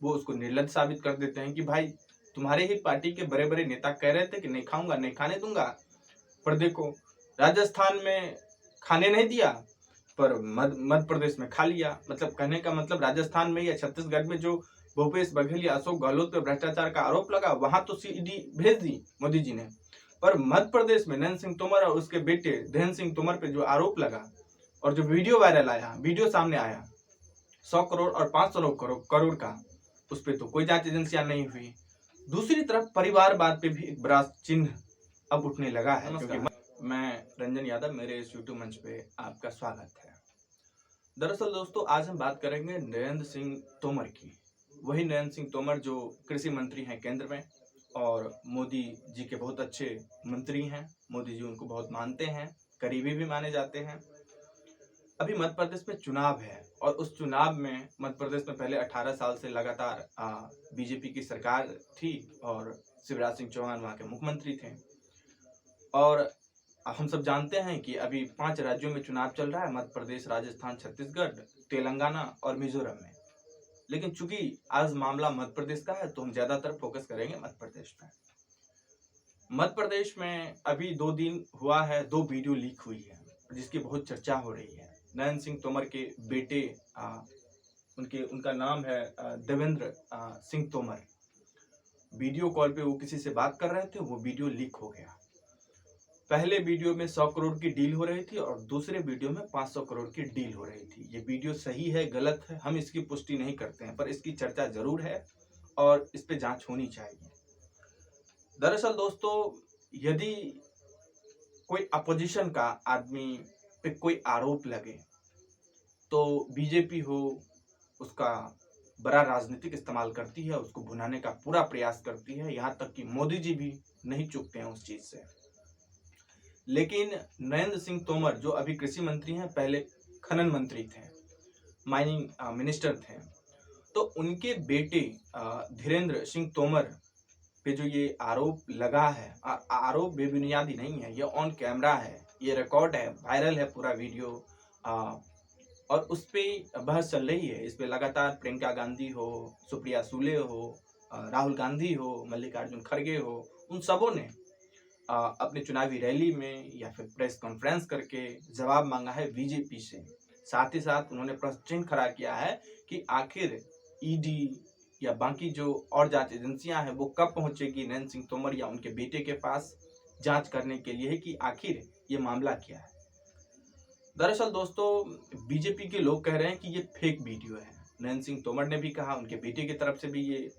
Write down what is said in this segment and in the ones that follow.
वो उसको निर्लज साबित कर देते हैं कि भाई तुम्हारे ही पार्टी के बड़े बड़े नेता कह रहे थे कि नहीं खाऊंगा, नहीं खाने दूंगा, पर देखो राजस्थान में खाने नहीं दिया, पर मध्य प्रदेश में खा लिया। मतलब कहने का मतलब राजस्थान में या छत्तीसगढ़ में जो भूपेश बघेल या अशोक गहलोत पे भ्रष्टाचार का आरोप लगा, वहां तो सीडी भेज दी मोदी जी ने, पर मध्य प्रदेश में नरेंद्र सिंह तोमर और उसके बेटे धीरेन्द्र सिंह तोमर पे जो आरोप लगा और जो वीडियो वायरल आया, वीडियो सामने आया 100 करोड़ और 500 करोड़ का, उस पर तो कोई जांच एजेंसियां नहीं हुई। दूसरी तरफ परिवारवाद पे भी एक बड़ा चिन्ह अब उठने लगा है। क्योंकि मैं रंजन यादव, मेरे इस यूट्यूब मंच पे आपका स्वागत है। दरअसल दोस्तों, आज हम बात करेंगे नरेंद्र सिंह तोमर की। वही नरेंद्र सिंह तोमर जो कृषि मंत्री हैं केंद्र में और मोदी जी के बहुत अच्छे मंत्री हैं। मोदी जी उनको बहुत मानते हैं, करीबी भी माने जाते हैं। अभी मध्य प्रदेश में चुनाव है और उस चुनाव में मध्य प्रदेश में पहले 18 साल से लगातार बीजेपी की सरकार थी और शिवराज सिंह चौहान वहाँ के मुख्यमंत्री थे। और हम सब जानते हैं कि अभी 5 राज्यों में चुनाव चल रहा है, मध्य प्रदेश, राजस्थान, छत्तीसगढ़, तेलंगाना और मिजोरम में। लेकिन चूंकि आज मामला मध्य प्रदेश का है तो हम ज्यादातर फोकस करेंगे मध्य प्रदेश में। मध्य प्रदेश में अभी 2 दिन हुआ है, 2 वीडियो लीक हुई है जिसकी बहुत चर्चा हो रही है। नरेंद्र सिंह तोमर के बेटे, उनका नाम है देवेंद्र सिंह तोमर। वीडियो कॉल पे वो किसी से बात कर रहे थे, वो वीडियो लीक हो गया। पहले वीडियो में 100 करोड़ की डील हो रही थी और दूसरे वीडियो में 500 करोड़ की डील हो रही थी। ये वीडियो सही है गलत है हम इसकी पुष्टि नहीं करते हैं, पर इसकी चर्चा जरूर है और इस पे जांच होनी चाहिए। दरअसल दोस्तों, यदि कोई अपोजिशन का आदमी पे कोई आरोप लगे तो बीजेपी हो उसका बड़ा राजनीतिक इस्तेमाल करती है, उसको भुनाने का पूरा प्रयास करती है। यहाँ तक कि मोदी जी भी नहीं चूकते हैं उस चीज से। लेकिन नरेंद्र सिंह तोमर जो अभी कृषि मंत्री हैं, पहले खनन मंत्री थे, माइनिंग मिनिस्टर थे, तो उनके बेटे धीरेन्द्र सिंह तोमर पे जो ये आरोप लगा है, आरोप बेबुनियादी नहीं है, ये ऑन कैमरा है, ये रिकॉर्ड है, वायरल है पूरा वीडियो, और उस पर बहस चल रही है। इस पे लगातार प्रियंका गांधी हो, सुप्रिया सुले हो, राहुल गांधी हो, मल्लिकार्जुन खड़गे हो, उन सबों ने अपने चुनावी रैली में या फिर प्रेस कॉन्फ्रेंस करके जवाब मांगा है बीजेपी से। साथ ही साथ उन्होंने प्रश्न चिन्ह खड़ा किया है कि आखिर ईडी या बाकी जो और जांच एजेंसियां हैं वो कब पहुंचेगी नरेंद्र सिंह तोमर या उनके बेटे के पास जांच करने के लिए कि आखिर ये मामला क्या है। दरअसल दोस्तों, बीजेपी के लोग कह रहे हैं कि ये फेक वीडियो है। नरेंद्र सिंह तोमर ने भी कहा, उनके बेटे की तरफ से भी ये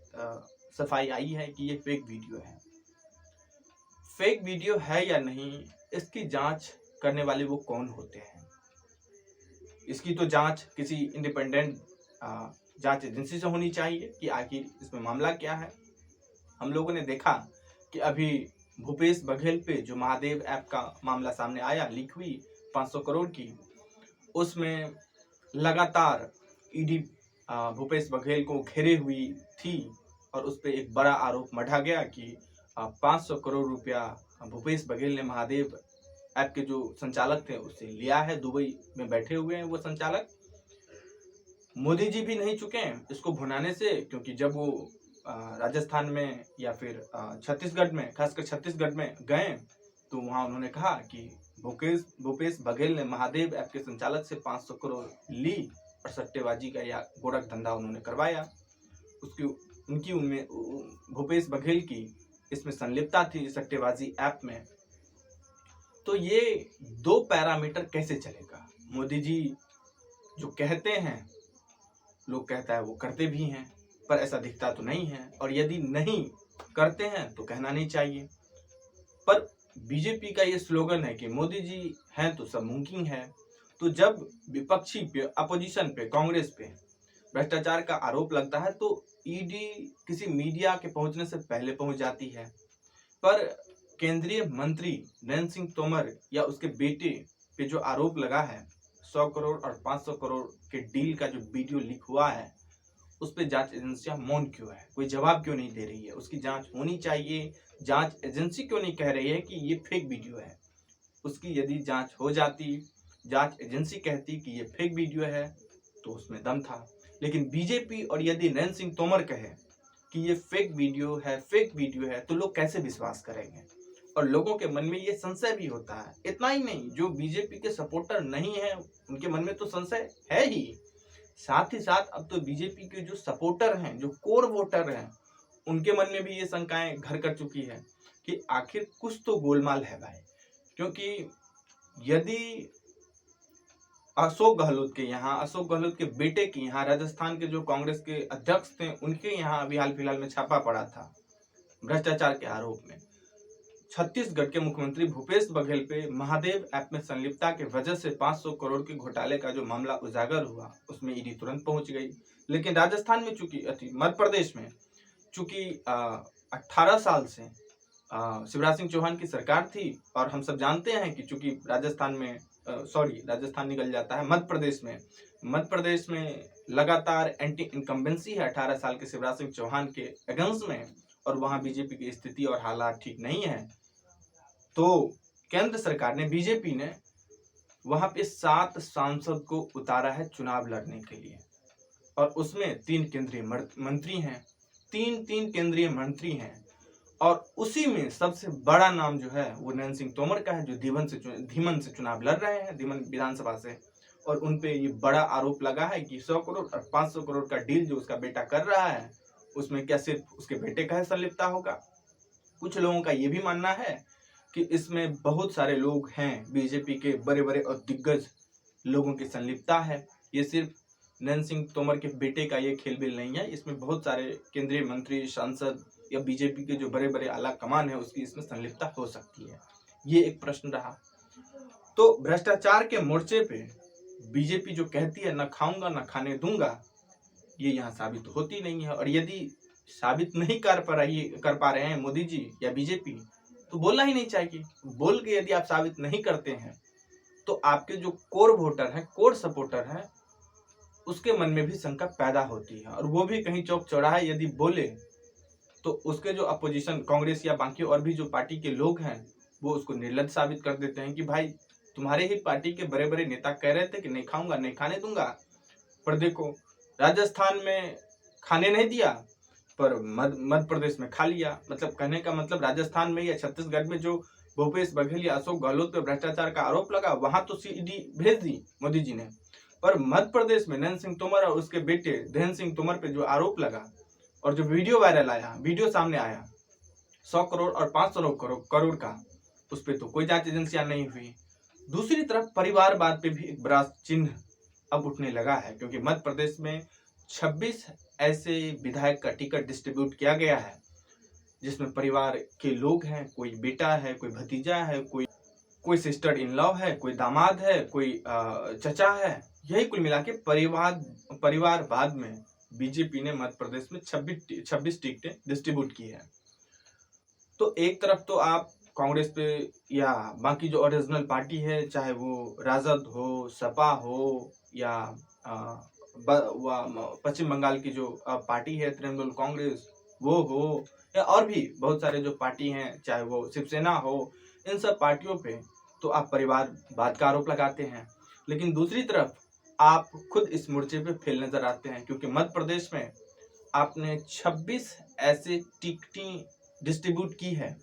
सफाई आई है कि ये फेक वीडियो है। फेक वीडियो है या नहीं, इसकी जांच करने वाले वो कौन होते हैं, इसकी तो जांच किसी इंडिपेंडेंट जांच एजेंसी से होनी चाहिए कि आखिर इसमें मामला क्या है। हम लोगों ने देखा कि अभी भूपेश बघेल पे जो महादेव ऐप का मामला सामने आया, लीक हुई 500 करोड़ की, उसमें लगातार ईडी भूपेश बघेल को घेरे हुई थी और उस पर एक बड़ा आरोप मढ़ा गया कि 500 करोड़ रुपया भूपेश बघेल ने महादेव ऐप के जो संचालक थे उससे लिया है। दुबई में बैठे हुए हैं वो संचालक। मोदी जी भी नहीं चुके हैं इसको भुनाने से, क्योंकि जब वो राजस्थान में या फिर छत्तीसगढ़ में, खासकर छत्तीसगढ़ में गए तो वहां उन्होंने कहा कि भूपेश बघेल ने महादेव ऐप के संचालक से 500 करोड़ ली और सट्टेबाजी का या गोरख धंधा उन्होंने करवाया। उनकी उनमें भूपेश बघेल की इसमें संलिप्तता थी सट्टेबाजी ऐप में। तो ये 2 पैरामीटर कैसे चलेगा? मोदी जी जो कहते हैं, लोग कहता है वो करते भी हैं, पर ऐसा दिखता तो नहीं है। और यदि नहीं करते हैं तो कहना नहीं चाहिए। पर बीजेपी का ये स्लोगन है कि मोदी जी हैं तो सब मुमकिन है। तो जब विपक्षी पे, अपोजिशन पे, कांग्रेस पे भ्रष्टाचार का आरोप लगता है तो ईडी किसी मीडिया के पहुंचने से पहले पहुंच जाती है। पर केंद्रीय मंत्री नरेंद्र सिंह तोमर या उसके बेटे पे जो आरोप लगा है 100 करोड़ और 500 करोड़ के डील का जो वीडियो लीक हुआ है, उस पर जांच एजेंसियां मौन क्यों है, कोई जवाब क्यों नहीं दे रही है? उसकी जांच होनी चाहिए। जांच एजेंसी क्यों नहीं कह रही है कि ये फेक वीडियो है? उसकी यदि जांच हो जाती, जांच एजेंसी कहती कि ये फेक वीडियो है तो उसमें दम था। लेकिन बीजेपी और यदि नरेंद्र सिंह तोमर कहे कि ये फेक वीडियो है, तो लोग कैसे विश्वास करेंगे? और लोगों के मन में ये संशय भी होता है। इतना ही नहीं, जो बीजेपी के सपोर्टर नहीं है उनके मन में तो संशय है ही, साथ ही साथ अब तो बीजेपी के जो सपोर्टर हैं, जो कोर वोटर हैं, उनके मन में भी ये शंकाएं घर कर चुकी है कि आखिर कुछ तो गोलमाल है भाई। क्योंकि यदि अशोक गहलोत के बेटे के यहाँ, राजस्थान के जो कांग्रेस के अध्यक्ष थे, उनके यहाँ अभी हाल फिलहाल में छापा पड़ा था भ्रष्टाचार के आरोप में। छत्तीसगढ़ के मुख्यमंत्री भूपेश बघेल पे महादेव ऐप में संलिप्तता के वजह से 500 करोड़ के घोटाले का जो मामला उजागर हुआ, उसमें ईडी तुरंत पहुंच गई। लेकिन राजस्थान में मध्य प्रदेश में चूंकि 18 साल से शिवराज सिंह चौहान की सरकार थी, और हम सब जानते हैं कि चूंकि राजस्थान निकल जाता है, मध्य प्रदेश में लगातार एंटी इनकम्बेंसी है 18 साल के शिवराज सिंह चौहान के अगेंस्ट में, और वहां बीजेपी की स्थिति और हालात ठीक नहीं है। तो केंद्र सरकार ने, बीजेपी ने वहां पे 7 सांसद को उतारा है चुनाव लड़ने के लिए, और उसमें 3 केंद्रीय मंत्री हैं, तीन केंद्रीय मंत्री हैं। और उसी में सबसे बड़ा नाम जो है वो नरेंद्र सिंह तोमर का है, जो धीमन से चुनाव लड़ रहे हैं, धीमन विधानसभा से। और उनपे ये बड़ा आरोप लगा है कि 100 करोड़ और 500 करोड़ का डील जो उसका बेटा कर रहा है, उसमें क्या सिर्फ उसके बेटे का ही संलिप्तता होगा? कुछ लोगों का ये भी मानना है कि इसमें बहुत सारे लोग हैं, बीजेपी के बड़े बड़े और दिग्गज लोगों की संलिप्तता है। ये सिर्फ नरेंद्र सिंह तोमर के बेटे का ये खेलबिल नहीं है, इसमें बहुत सारे केंद्रीय मंत्री, सांसद या बीजेपी के जो बड़े बड़े आला कमान है, उसकी इसमें संलिप्तता हो सकती है। ये एक प्रश्न रहा। तो भ्रष्टाचार के मोर्चे पे बीजेपी जो कहती है न खाऊंगा न खाने दूंगा, ये यहाँ साबित होती नहीं है। और यदि साबित नहीं कर पा रहे हैं मोदी जी या बीजेपी, तो बोलना ही नहीं चाहिए। बोल के यदि आप साबित नहीं करते हैं, तो आपके जो कोर वोटर हैं, कोर सपोर्टर हैं, उसके मन में भी शंका पैदा होती है। और वो भी कहीं चौक चौराहे यदि बोले, तो उसके जो अपोजिशन, कांग्रेस या बाकी और भी जो पार्टी के लोग हैं, वो उसको निर्लज साबित कर देते हैं कि भाई तुम्हारे ही पार्टी के बड़े बड़े नेता कह रहे थे कि नहीं खाऊंगा, नहीं खाने दूंगा, पर देखो राजस्थान में खाने नहीं दिया, पर मध्य प्रदेश में खा लिया। मतलब कहने का मतलब, राजस्थान में या छत्तीसगढ़ में जो भूपेश बघेल या अशोक गहलोत पे भ्रष्टाचार का आरोप लगा, वहां तो सीडी भेज दी मोदी जी ने, पर मध्य प्रदेश में नरेंद्र सिंह तोमर और उसके बेटे धीरेन्द्र सिंह तोमर पे जो आरोप लगा और जो वीडियो वायरल आया, वीडियो सामने आया 100 करोड़ और 500 करोड़ का, उस पर तो कोई जांच एजेंसियां नहीं हुई। दूसरी तरफ परिवारवाद पे भी एक बड़ा चिन्ह अब उठने लगा है, क्योंकि मध्य प्रदेश में 26 ऐसे विधायक का टिकट डिस्ट्रीब्यूट किया गया है, जिसमें परिवार के लोग हैं, कोई बेटा है, कोई भतीजा है, कोई सिस्टर इन लॉ है, कोई दामाद है, कोई चचा है। यही कुल मिला के परिवारवाद में बीजेपी ने मध्य प्रदेश में 26 टिकटें डिस्ट्रीब्यूट की है। तो एक तरफ तो आप कांग्रेस पे या बाकी जो ओरिजिनल पार्टी है, चाहे वो राजद हो, सपा हो, या पश्चिम बंगाल की जो पार्टी है तृणमूल कांग्रेस, वो हो, या और भी बहुत सारे जो पार्टी हैं, चाहे वो शिवसेना हो, इन सब पार्टियों पे तो आप परिवारवाद का आरोप लगाते हैं। लेकिन दूसरी तरफ आप खुद इस मोर्चे पे फेल नजर आते हैं, क्योंकि मध्य प्रदेश में आपने 26 ऐसे टिकटें डिस्ट्रीब्यूट की है,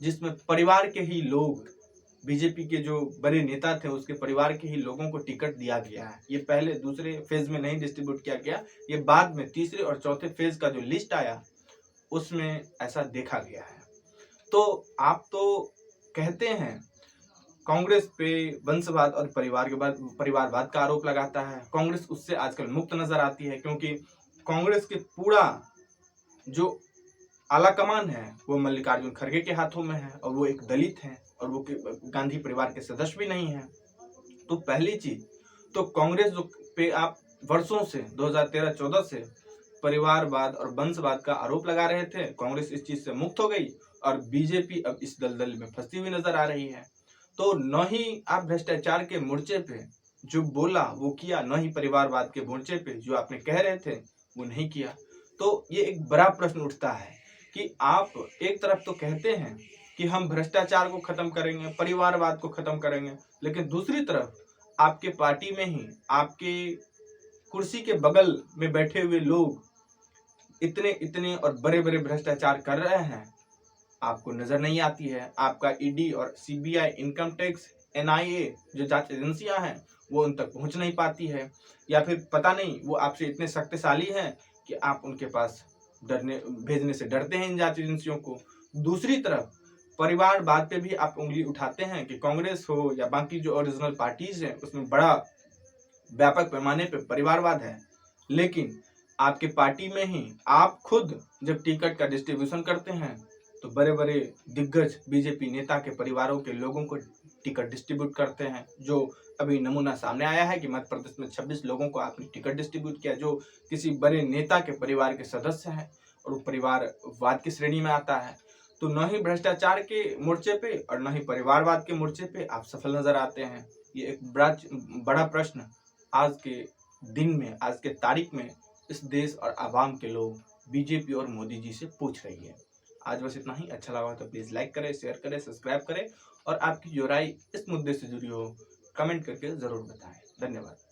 जिसमें परिवार के ही लोग, बीजेपी के जो बड़े नेता थे उसके परिवार के ही लोगों को टिकट दिया गया है। ये पहले दूसरे फेज में नहीं डिस्ट्रीब्यूट किया गया, ये बाद में तीसरे और चौथे फेज का जो लिस्ट आया उसमें ऐसा देखा गया है। तो आप तो कहते हैं कांग्रेस पे वंशवाद और परिवारवाद का आरोप लगाता है, कांग्रेस उससे आजकल मुक्त नजर आती है, क्योंकि कांग्रेस के पूरा जो आला कमान है वो मल्लिकार्जुन खड़गे के हाथों में है, और वो एक दलित हैं, और वो गांधी परिवार के सदस्य भी नहीं हैं। तो पहली चीज तो कांग्रेस पे आप वर्षों से 2013-14 से परिवारवाद और वंशवाद का आरोप लगा रहे थे, कांग्रेस इस चीज से मुक्त हो गई, और बीजेपी अब इस दलदल में फंसी हुई नजर आ रही है। तो न ही आप भ्रष्टाचार के मोर्चे पे जो बोला वो किया, न ही परिवारवाद के मोर्चे पे जो आपने कह रहे थे वो नहीं किया। तो ये एक बड़ा प्रश्न उठता है कि आप एक तरफ तो कहते हैं कि हम भ्रष्टाचार को खत्म करेंगे, परिवारवाद को खत्म करेंगे, लेकिन दूसरी तरफ आपके पार्टी में ही आपके कुर्सी के बगल में बैठे हुए लोग इतने इतने और बड़े बड़े भ्रष्टाचार कर रहे हैं, आपको नजर नहीं आती है। आपका ईडी और सीबीआई, इनकम टैक्स, एनआईए जो जांच एजेंसियां हैं वो उन तक पहुंच नहीं पाती है, या फिर पता नहीं वो आपसे इतने शक्तिशाली हैं कि आप उनके पास डरने भेजने से डरते हैं इन जांच एजेंसियों को। दूसरी तरफ परिवारवाद पे भी आप उंगली उठाते हैं कि कांग्रेस हो या बाकी जो ओरिजिनल पार्टीज हैं उसमें बड़ा व्यापक पैमाने पे परिवारवाद है, लेकिन आपके पार्टी में ही आप खुद जब टिकट का डिस्ट्रीब्यूशन करते हैं तो बड़े बड़े दिग्गज बीजेपी नेता के परिवारों के लोगों को टिकट डिस्ट्रीब्यूट करते हैं। जो अभी नमूना सामने आया है कि मध्य प्रदेश में 26 लोगों को आपने टिकट डिस्ट्रीब्यूट किया जो किसी बड़े नेता के परिवार के सदस्य हैं और वो परिवारवाद की श्रेणी में आता है। तो न ही भ्रष्टाचार के मोर्चे पे और न ही परिवारवाद के मोर्चे पे आप सफल नजर आते हैं। ये एक बड़ा प्रश्न आज के दिन में, आज के तारीख में इस देश और आवाम के लोग बीजेपी और मोदी जी से पूछ रही है। आज बस इतना ही। अच्छा लगा तो प्लीज लाइक करें, शेयर करें, सब्सक्राइब करें और आपकी जो राय इस मुद्दे से जुड़ी हो कमेंट करके जरूर बताएं। धन्यवाद।